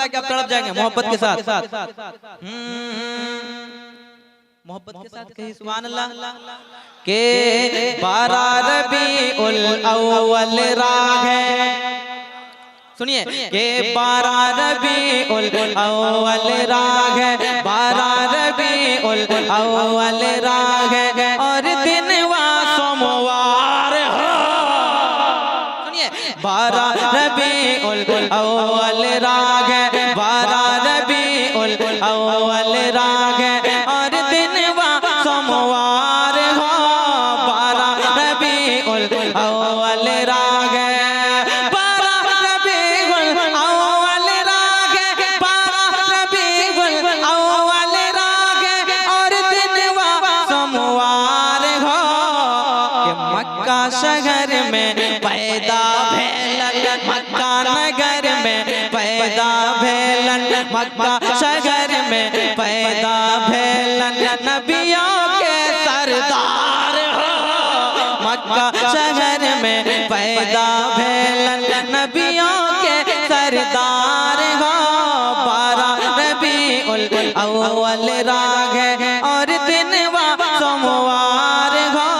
बजा के आप तड़प जाएंगे मोहब्बत के साथ। मोहब्बत के साथ कही सुभान अल्लाह। के 12 रबीउल अव्वल राग है, सुनिए के 12 रबीउल अव्वल राग है, 12 रबीउल अव्वल राग है और दिन वा सोमवार हो। सुनिए 12 रबीउल अव्वल राग है, 12 रबीउल अव्वल राग है और दिन वा सोमवार हो। 12 रबीउल अव्वल राग है, 12 रबीउल अव्वल राग है, 12 रबीउल अव्वल राग है और दिन वा सोमवार हो। कि मक्का शहर में पैदा भेलन, मक्का नगर में पैदा भेलन, मक्का शहर में पैदा भेलन नबियों के सरदार हो। मक्का शहर में पैदा भेलन नबियों के सरदार हो। 12 रबीउल अव्वल राग है और दिन वा सोमवार हो।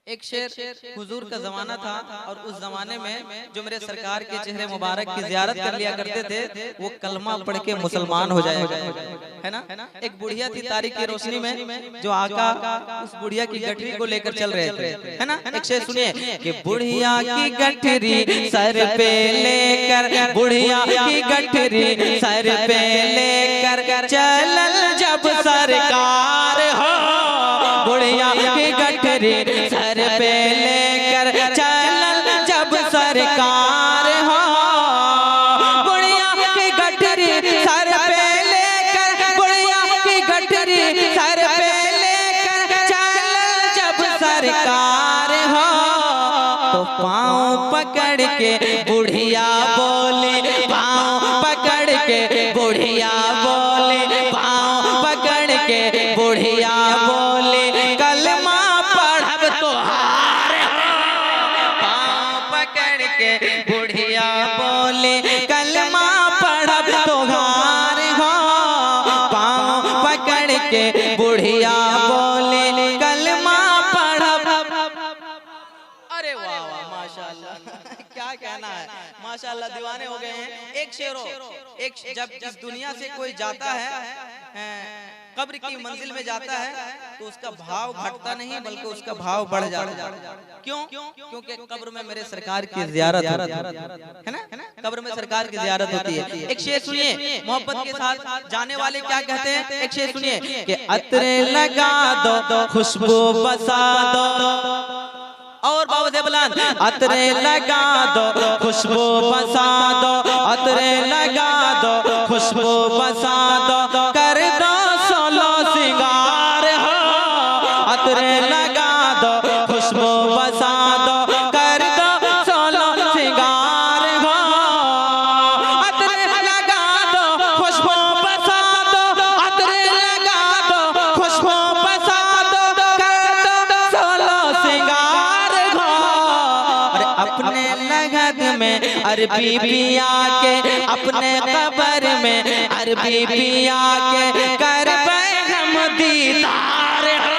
एक शेर हुजूर का जमाना था और उस जमाने में जो मेरे सरकार के चेहरे मुबारक की जियारत कर लिया करते थे वो कलमा पढ़ के मुसलमान हो जाए, है ना। एक बुढ़िया थी तारीख की रोशनी में जो आका उस बुढ़िया की गठरी को लेकर चल रहे थे, है ना। एक शेर सुनिए कि बुढ़िया की गठरी सर पे लेकर, बुढ़िया की गठरी सर पे लेकर चलल जब सरकार हो। बुढ़िया की गठरी सर पे लेकर चलल जब सरकार हो। बुढ़िया की गठरी सर पे लेकर, बुढ़िया की गठरी सर पे लेकर चलल जब सरकार हो। तो पाँव पकड़ के बुढ़िया बोले, पाँव पकड़ के बुढ़िया बोले, पाँव पकड़ के बुढ़िया बोले कलमा पढ़ब तोहार हो। पाँव पकड़ के बुढ़िया बोले कलमा पढ़ब तोहार हो। पाँव पकड़ के बुढ़िया बोले कलमा पढ़ब। अरे वाह वाह माशाल्लाह, क्या कहना है, माशाल्लाह दीवाने हो गए हैं। एक शेरो, एक जब इस दुनिया से कोई जाता है कब्र की मंजिल में जाता है तो उसका भाव घटता नहीं बल्कि उसका भाव बढ़ जाता है। क्यों? क्योंकि कब्र में मेरे सरकार की जियारत होती है ना, कब्र में सरकार की जियारत होती है। एक शेर सुनिए मोहब्बत के साथ जाने वाले क्या कहते हैं। एक शेर सुनिए कि अतरे लगा दो खुशबू बसा दो, और बाबा दे बुलान अतरे लगा दो खुशबू बसा दो, अतरे लगा दो खुशबू बसा दो, कर दो सोलो सिंगार हो। अतरे लगा दो खुशबू बसा दो, कर दो सोलो सिंगार हो। अतरे लगा दो खुशबू बसा दो, अतरे लगा दो खुशबू बसा दो, कर दो सोलो सिंगार हो। अपने लगन में अरबी पिया के, अपने कब्र में अरबी पिया के कर पैगम दीदार हो।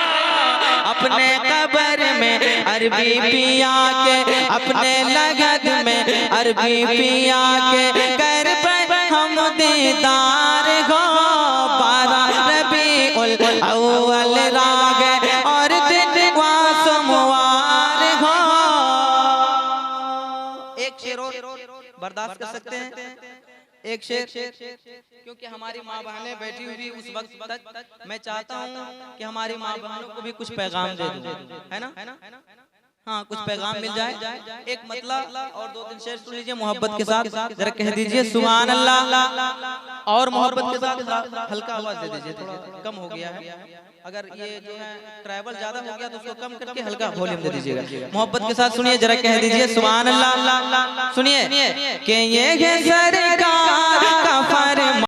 अपने कब्र में अरबी पिया के, अपने लगन में अरबी पिया के कर पैगम दीदार हो। 12 रबीउल अव्वल राग है और दिन वा सोमवार हो। एक शेर बर्दाश्त कर सकते हैं, एक शेर, क्योंकि हमारी माँ बहनें बैठी हुई उस वक्त तक मैं चाहता हूँ कि हमारी माँ बहनों को भी कुछ पैगाम दे दूं, है ना। हाँ कुछ पैगाम मिल जाए। एक मतलब और 2-3 शेर सुन लीजिए मोहब्बत के साथ, जरा कह दीजिए सुभान अल्लाह। और मोहब्बत के साथ हल्का आवाज दे दीजिए, थोड़ा कम हो गया है। अगर ये जो है ट्रैवल ज्यादा हो गया तो उसको कम करके हल्का वॉल्यूम दे दीजिएगा। मोहब्बत के साथ सुनिए, जरा कह दीजिए सुभान अल्लाह। सुनिए कि ये है सरकार का फरमान।